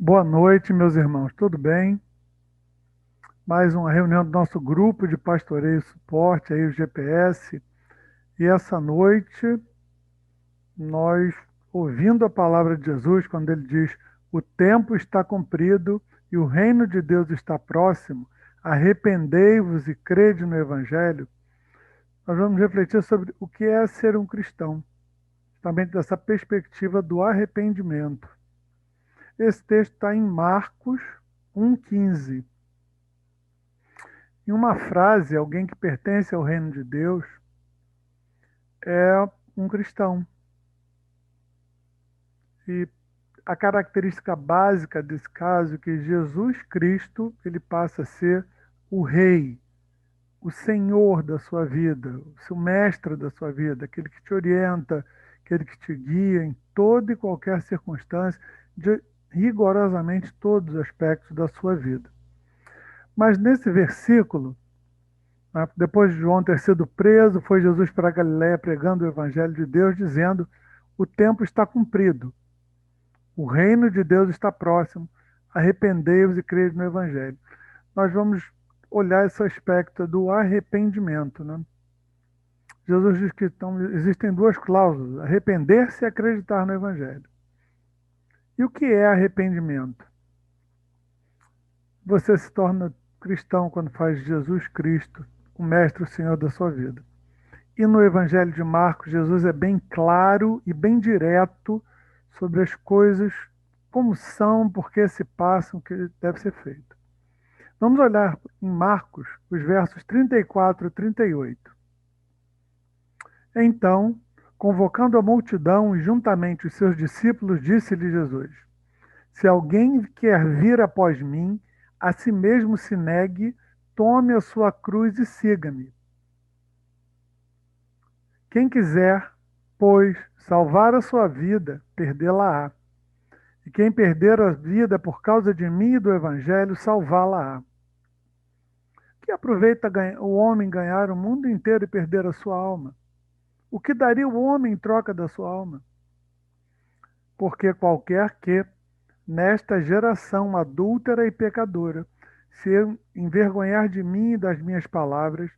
Boa noite, meus irmãos, tudo bem? Mais uma reunião do nosso grupo de pastoreio e suporte, aí o GPS. E essa noite, nós, ouvindo a palavra de Jesus, quando ele diz: O tempo está cumprido e o reino de Deus está próximo, arrependei-vos e crede no Evangelho. Nós vamos refletir sobre o que é ser um cristão, justamente dessa perspectiva do arrependimento. Esse texto está em Marcos 1,15. Em uma frase, alguém que pertence ao reino de Deus é um cristão. E a característica básica desse caso é que Jesus Cristo, ele passa a ser o rei, o senhor da sua vida, o seu mestre da sua vida, aquele que te orienta, aquele que te guia em toda e qualquer circunstância, de rigorosamente todos os aspectos da sua vida. Mas nesse versículo, depois de João ter sido preso, foi Jesus para a Galiléia pregando o Evangelho de Deus, dizendo: o tempo está cumprido, o reino de Deus está próximo, arrependei-vos e crede no Evangelho. Nós vamos olhar esse aspecto do arrependimento. Né? Jesus diz que existem duas cláusulas: arrepender-se e acreditar no Evangelho. E o que é arrependimento? Você se torna cristão quando faz Jesus Cristo o Mestre, o Senhor da sua vida. E no Evangelho de Marcos, Jesus é bem claro e bem direto sobre as coisas como são, por que se passam, o que deve ser feito. Vamos olhar em Marcos os versos 34 e 38. Então, convocando a multidão e juntamente os seus discípulos, disse-lhe Jesus: Se alguém quer vir após mim, a si mesmo se negue, tome a sua cruz e siga-me. Quem quiser, pois, salvar a sua vida, perdê-la-á. E quem perder a vida por causa de mim e do Evangelho, salvá-la-á. Que aproveita o homem ganhar o mundo inteiro e perder a sua alma? O que daria o homem em troca da sua alma? Porque qualquer que, nesta geração adúltera e pecadora, se envergonhar de mim e das minhas palavras,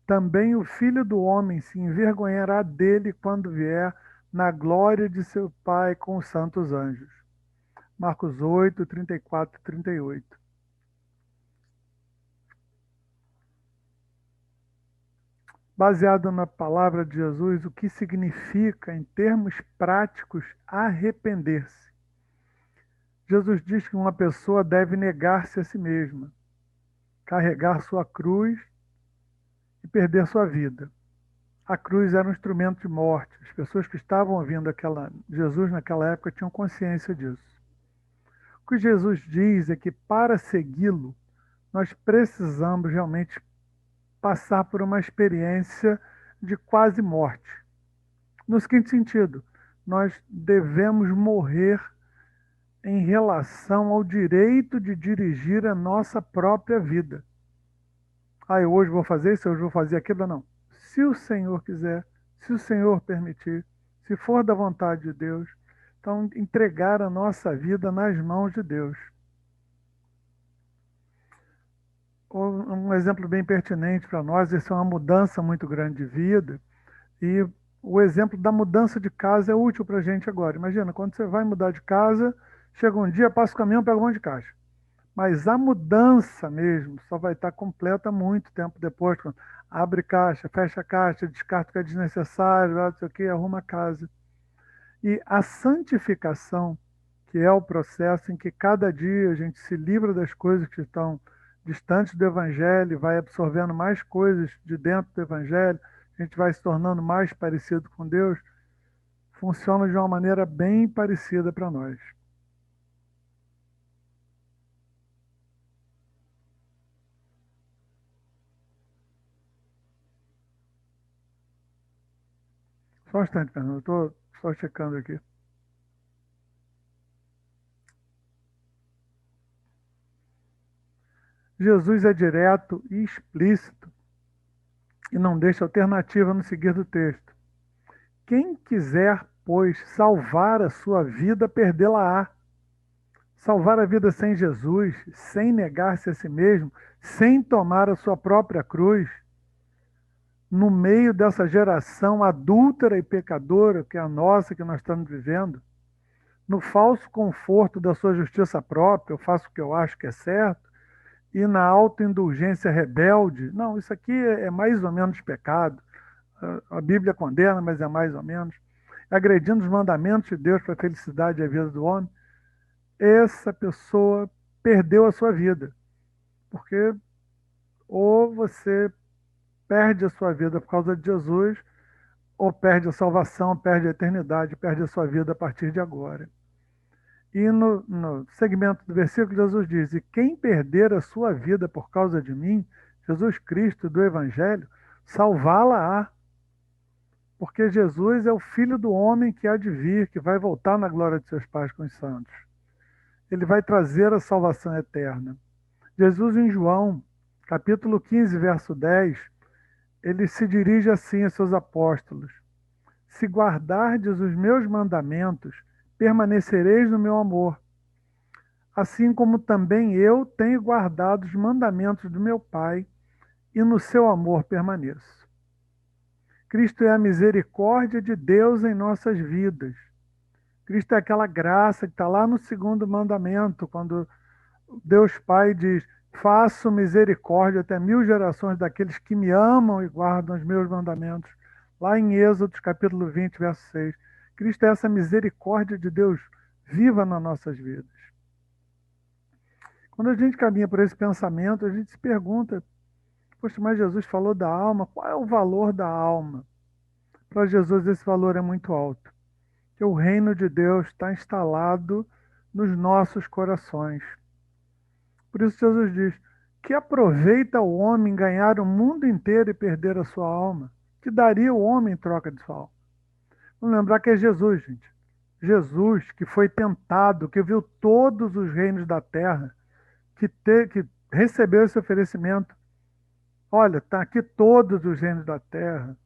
também o Filho do Homem se envergonhará dele quando vier na glória de seu Pai com os santos anjos. Marcos 8, 34 e 38. Baseado na palavra de Jesus, o que significa, em termos práticos, arrepender-se. Jesus diz que uma pessoa deve negar-se a si mesma, carregar sua cruz e perder sua vida. A cruz era um instrumento de morte. As pessoas que estavam ouvindo Jesus naquela época tinham consciência disso. O que Jesus diz é que para segui-lo, nós precisamos realmente passar por uma experiência de quase morte. No seguinte sentido, nós devemos morrer em relação ao direito de dirigir a nossa própria vida. Eu hoje vou fazer isso, hoje vou fazer aquilo. Não. Se o Senhor quiser, se o Senhor permitir, se for da vontade de Deus, então entregar a nossa vida nas mãos de Deus. Um exemplo bem pertinente para nós, isso é uma mudança muito grande de vida, e o exemplo da mudança de casa é útil para a gente agora. Imagina, quando você vai mudar de casa, chega um dia, passa o caminhão, pega um monte de caixa. Mas a mudança mesmo só vai estar completa muito tempo depois, quando abre caixa, fecha caixa, descarta o que é desnecessário, não sei o que, arruma a casa. E a santificação, que é o processo em que cada dia a gente se livra das coisas que estão distantes do Evangelho, vai absorvendo mais coisas de dentro do Evangelho, a gente vai se tornando mais parecido com Deus, funciona de uma maneira bem parecida para nós. Só um instante, Fernando, eu estou só checando aqui. Jesus é direto e explícito e não deixa alternativa no seguir do texto. Quem quiser, pois, salvar a sua vida, perdê-la-á. Salvar a vida sem Jesus, sem negar-se a si mesmo, sem tomar a sua própria cruz, no meio dessa geração adúltera e pecadora que é a nossa, que nós estamos vivendo, no falso conforto da sua justiça própria, eu faço o que eu acho que é certo, e na autoindulgência rebelde. Não, isso aqui é mais ou menos pecado. A Bíblia condena, mas é mais ou menos. Agredindo os mandamentos de Deus para a felicidade e a vida do homem. Essa pessoa perdeu a sua vida. Porque ou você perde a sua vida por causa de Jesus, ou perde a salvação, perde a eternidade, perde a sua vida a partir de agora. E no segmento do versículo, Jesus diz: E quem perder a sua vida por causa de mim, Jesus Cristo do Evangelho, salvá-la-á. Porque Jesus é o Filho do homem que há de vir, que vai voltar na glória de seus pais com os santos. Ele vai trazer a salvação eterna. Jesus, em João, capítulo 15, verso 10, ele se dirige assim a seus apóstolos: Se guardardes os meus mandamentos, permanecereis no meu amor, assim como também eu tenho guardado os mandamentos do meu Pai, e no seu amor permaneço. Cristo é a misericórdia de Deus em nossas vidas. Cristo é aquela graça que está lá no segundo mandamento, quando Deus Pai diz: Faço misericórdia até 1000 gerações daqueles que me amam e guardam os meus mandamentos. Lá em Êxodo, capítulo 20, verso 6. Cristo é essa misericórdia de Deus viva nas nossas vidas. Quando a gente caminha por esse pensamento, a gente se pergunta: poxa, mas Jesus falou da alma, qual é o valor da alma? Para Jesus esse valor é muito alto. Que o reino de Deus está instalado nos nossos corações. Por isso Jesus diz: que aproveita o homem ganhar o mundo inteiro e perder a sua alma? Que daria o homem em troca de sua alma? Vamos lembrar que é Jesus, gente. Jesus que foi tentado, que viu todos os reinos da terra, que recebeu esse oferecimento. Olha, está aqui todos os reinos da terra.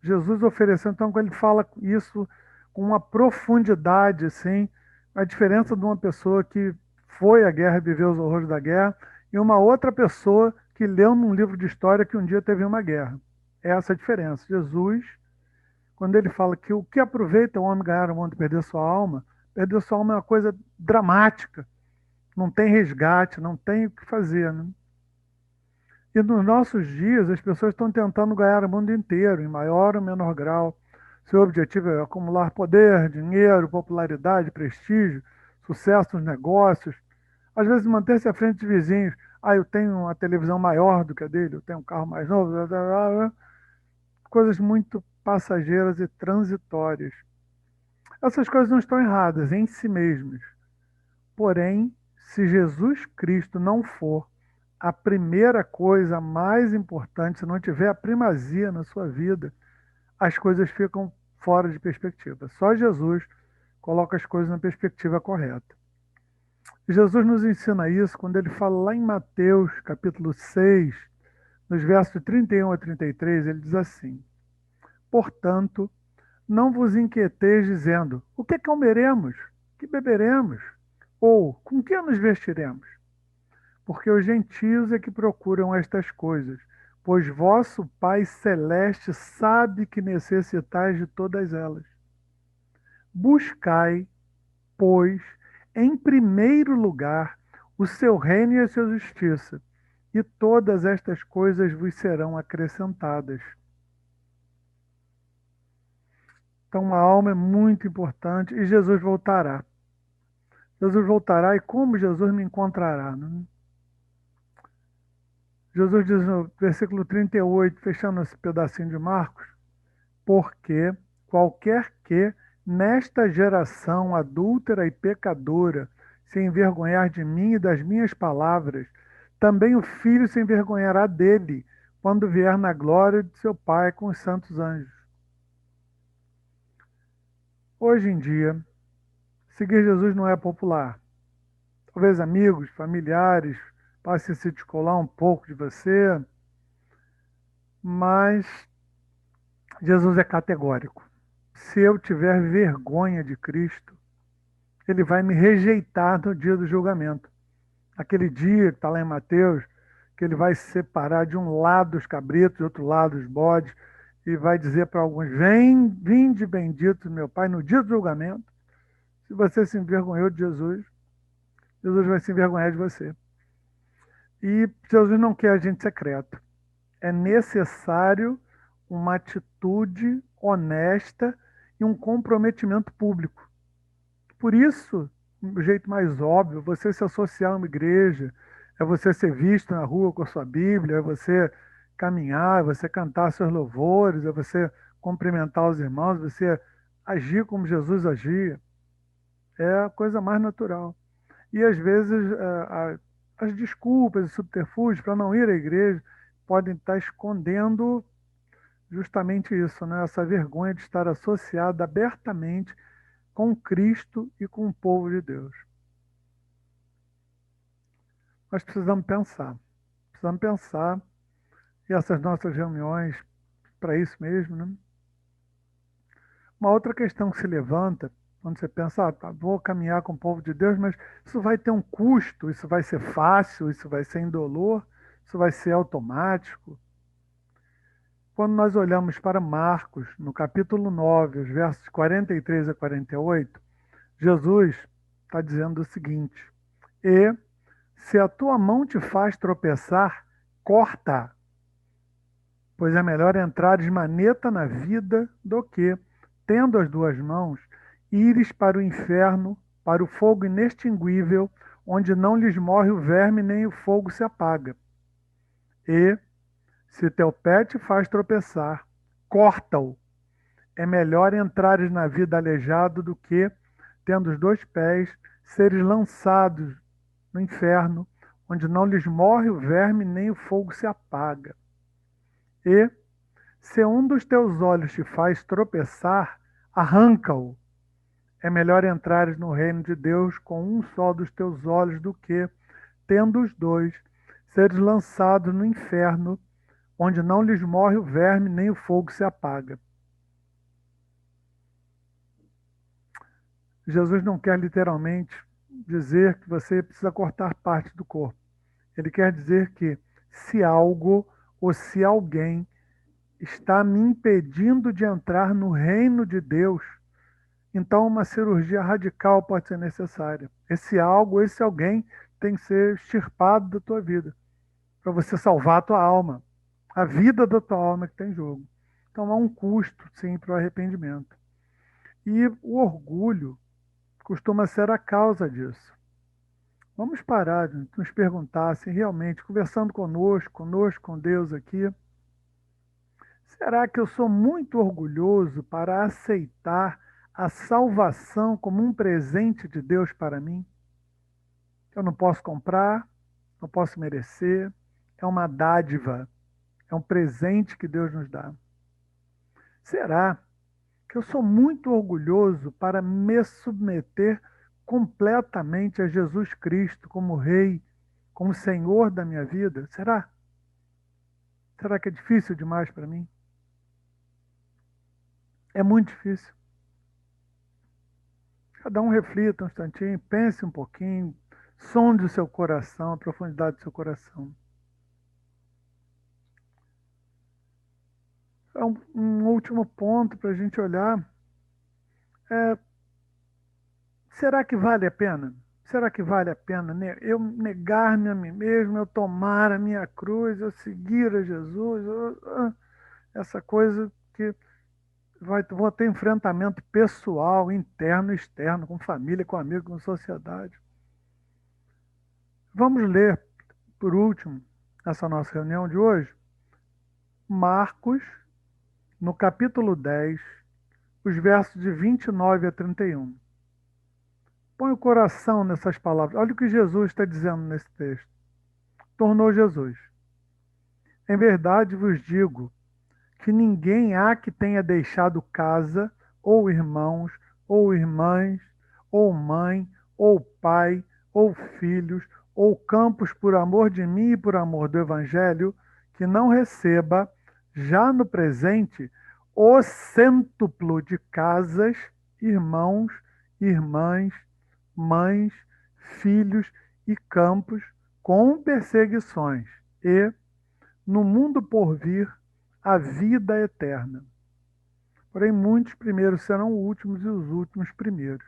Jesus ofereceu, então, quando ele fala isso com uma profundidade, assim, a diferença de uma pessoa que foi à guerra e viveu os horrores da guerra, e uma outra pessoa que leu num livro de história que um dia teve uma guerra. É essa a diferença. Jesus, quando ele fala que o que aproveita o homem ganhar o mundo e perder sua alma é uma coisa dramática. Não tem resgate, não tem o que fazer, né? E nos nossos dias, as pessoas estão tentando ganhar o mundo inteiro, em maior ou menor grau. Seu objetivo é acumular poder, dinheiro, popularidade, prestígio, sucesso nos negócios. Às vezes manter-se à frente de vizinhos. Ah, eu tenho uma televisão maior do que a dele, eu tenho um carro mais novo. Blá, blá, blá, blá. Coisas muito passageiras e transitórias. Essas coisas não estão erradas em si mesmas. Porém, se Jesus Cristo não for a primeira coisa mais importante, se não tiver a primazia na sua vida, as coisas ficam fora de perspectiva. Só Jesus coloca as coisas na perspectiva correta. Jesus nos ensina isso quando ele fala lá em Mateus, capítulo 6, nos versos 31 a 33, ele diz assim: Portanto, não vos inquieteis dizendo: o que comeremos? Que beberemos? Ou com que nos vestiremos? Porque os gentios é que procuram estas coisas, pois vosso Pai Celeste sabe que necessitais de todas elas. Buscai, pois, em primeiro lugar o seu reino e a sua justiça, e todas estas coisas vos serão acrescentadas. Então a alma é muito importante e Jesus voltará. Jesus voltará e como Jesus me encontrará? Né? Jesus diz no versículo 38, fechando esse pedacinho de Marcos: Porque qualquer que, nesta geração adúltera e pecadora, se envergonhar de mim e das minhas palavras, também o Filho se envergonhará dele, quando vier na glória de seu Pai com os santos anjos. Hoje em dia, seguir Jesus não é popular. Talvez amigos, familiares, passem a se descolar um pouco de você, mas Jesus é categórico. Se eu tiver vergonha de Cristo, ele vai me rejeitar no dia do julgamento. Aquele dia que está lá em Mateus, que ele vai separar de um lado os cabritos, do outro lado os bodes, e vai dizer para alguns: vinde bendito meu Pai, no dia do julgamento. Se você se envergonhou de Jesus, Jesus vai se envergonhar de você. E Jesus não quer agente secreto. É necessário uma atitude honesta e um comprometimento público. Por isso, o jeito mais óbvio, você se associar a uma igreja, é você ser visto na rua com a sua Bíblia, é você caminhar, é você cantar seus louvores, é você cumprimentar os irmãos, você agir como Jesus agia. É a coisa mais natural. E às vezes as desculpas e subterfúgios para não ir à igreja podem estar escondendo justamente isso, né? Essa vergonha de estar associado abertamente com Cristo e com o povo de Deus. Nós precisamos pensar, e essas nossas reuniões para isso mesmo, né? Uma outra questão que se levanta, quando você pensa, vou caminhar com o povo de Deus, mas isso vai ter um custo, isso vai ser fácil, isso vai ser indolor, isso vai ser automático. Quando nós olhamos para Marcos, no capítulo 9, os versos 43 a 48, Jesus está dizendo o seguinte: E se a tua mão te faz tropeçar, corta, pois é melhor entrares maneta na vida do que, tendo as duas mãos, ires para o inferno, para o fogo inextinguível, onde não lhes morre o verme nem o fogo se apaga. E, se teu pé te faz tropeçar, corta-o. É melhor entrares na vida aleijado do que, tendo os dois pés, seres lançados no inferno, onde não lhes morre o verme nem o fogo se apaga. E, se um dos teus olhos te faz tropeçar, arranca-o. É melhor entrares no reino de Deus com um só dos teus olhos do que, tendo os dois, seres lançados no inferno, onde não lhes morre o verme nem o fogo se apaga. Jesus não quer literalmente dizer que você precisa cortar parte do corpo. Ele quer dizer que se algo ou se alguém está me impedindo de entrar no reino de Deus, então uma cirurgia radical pode ser necessária. Esse algo, esse alguém tem que ser extirpado da tua vida, para você salvar a tua alma, a vida da tua alma que tem em jogo. Então há um custo, sim, para o arrependimento. E o orgulho costuma ser a causa disso. Vamos parar de nos perguntar se realmente, conversando conosco com Deus aqui, será que eu sou muito orgulhoso para aceitar a salvação como um presente de Deus para mim? Eu não posso comprar, não posso merecer, é uma dádiva, é um presente que Deus nos dá. Será que eu sou muito orgulhoso para me submeter completamente a Jesus Cristo como Rei, como Senhor da minha vida? Será? Será que é difícil demais para mim? É muito difícil. Cada um reflita um instantinho, pense um pouquinho, sonde o seu coração, a profundidade do seu coração. É um último ponto para a gente olhar. Será que vale a pena? Será que vale a pena eu negar-me a mim mesmo, eu tomar a minha cruz, eu seguir a Jesus? Essa coisa que vou ter enfrentamento pessoal, interno e externo, com família, com amigo, com sociedade. Vamos ler, por último, essa nossa reunião de hoje, Marcos, no capítulo 10, os versos de 29 a 31. Põe o coração nessas palavras. Olha o que Jesus está dizendo nesse texto. Tornou Jesus: Em verdade vos digo que ninguém há que tenha deixado casa, ou irmãos, ou irmãs, ou mãe, ou pai, ou filhos, ou campos por amor de mim e por amor do Evangelho, que não receba, já no presente, o cêntuplo de casas, irmãos, irmãs, mães, filhos e campos com perseguições, e, no mundo por vir, a vida eterna. Porém, muitos primeiros serão últimos e os últimos primeiros.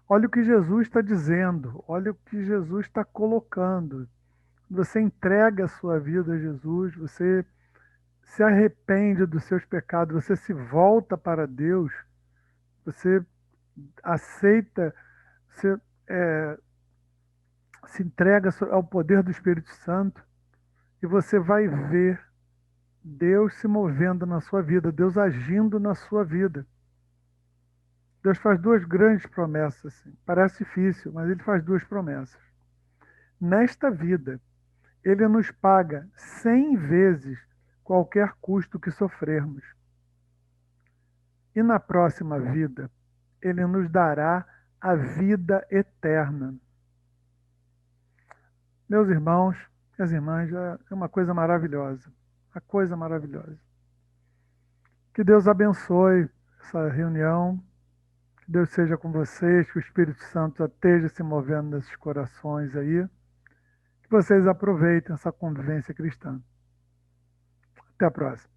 Olha o que Jesus está dizendo, olha o que Jesus está colocando. Você entrega a sua vida a Jesus, você se arrepende dos seus pecados, você se volta para Deus, você aceita, você se entrega ao poder do Espírito Santo e você vai ver Deus se movendo na sua vida, Deus agindo na sua vida. Deus faz duas grandes promessas. Assim. Parece difícil, mas ele faz duas promessas. Nesta vida, ele nos paga 100 vezes qualquer custo que sofrermos. E na próxima vida, ele nos dará a vida eterna. Meus irmãos, minhas irmãs, é uma coisa maravilhosa. Uma coisa maravilhosa. Que Deus abençoe essa reunião. Que Deus seja com vocês, que o Espírito Santo esteja se movendo nesses corações aí. Que vocês aproveitem essa convivência cristã. Até a próxima.